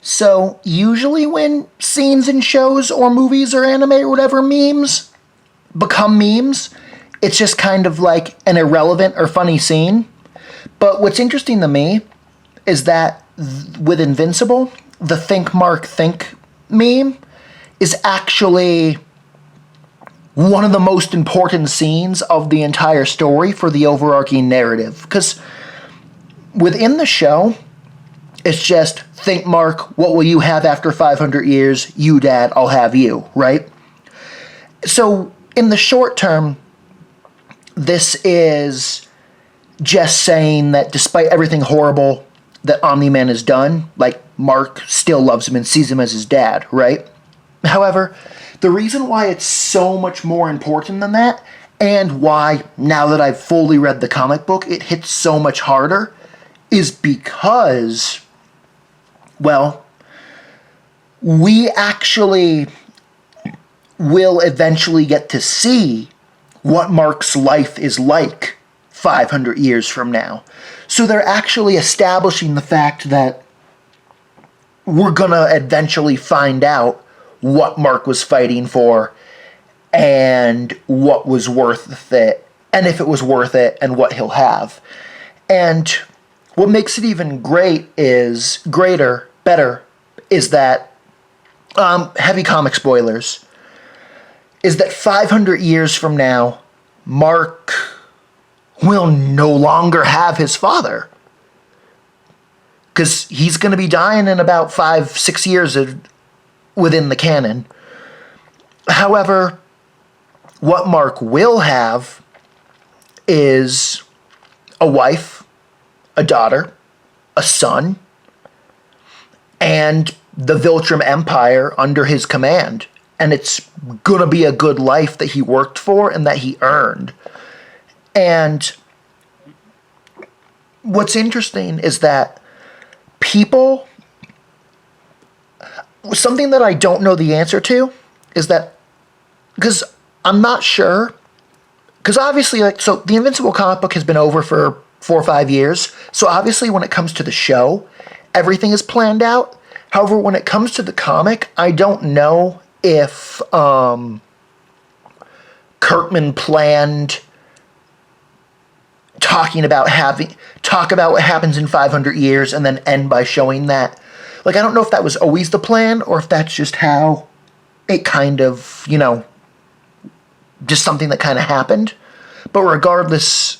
So, usually when scenes in shows or movies or anime or whatever memes become memes, it's just kind of like an irrelevant or funny scene. But what's interesting to me is that with Invincible, the Think Mark Think meme is actually one of the most important scenes of the entire story for the overarching narrative. Because within the show, it's just, think, Mark, what will you have after 500 years? You, Dad, I'll have you, right? So, in the short term, this is just saying that despite everything horrible that Omni-Man has done, like, Mark still loves him and sees him as his dad, right? However, the reason why it's so much more important than that, and why, now that I've fully read the comic book, it hits so much harder, is because, well, we actually will eventually get to see what Mark's life is like 500 years from now. So they're actually establishing the fact that we're gonna eventually find out what Mark was fighting for and what was worth it, and if it was worth it, and what he'll have. And what makes it even better, is that, heavy comic spoilers, is that 500 years from now, Mark will no longer have his father. Because he's going to be dying in about 5-6 years within the canon. However, what Mark will have is a wife, a daughter, a son, and the Viltrum Empire under his command. And it's gonna be a good life that he worked for and that he earned. And what's interesting is that something that I don't know the answer to is that, because I'm not sure, because obviously, so the Invincible comic book has been over for 4 or 5 years, so obviously when it comes to the show, everything is planned out. However, when it comes to the comic, I don't know if Kirkman planned talk about what happens in 500 years and then end by showing that. I don't know if that was always the plan or if that's just how it kind of, just something that kind of happened. But regardless,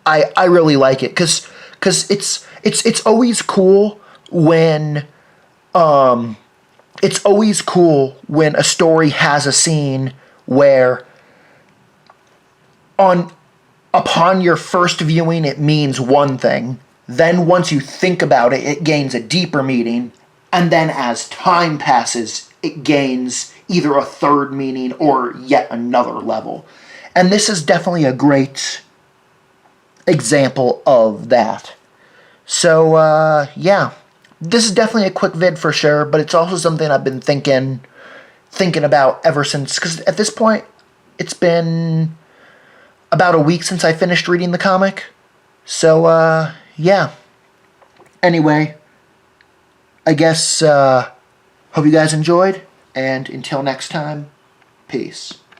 I really like it because it's always cool when a story has a scene where upon your first viewing it means one thing, then once you think about it, it gains a deeper meaning, and then as time passes, it gains either a third meaning or yet another level. And this is definitely a great example of that. So, yeah. This is definitely a quick vid for sure, but it's also something I've been thinking about ever since, because at this point, it's been about a week since I finished reading the comic. So, yeah. Anyway, I guess, hope you guys enjoyed, and until next time, peace.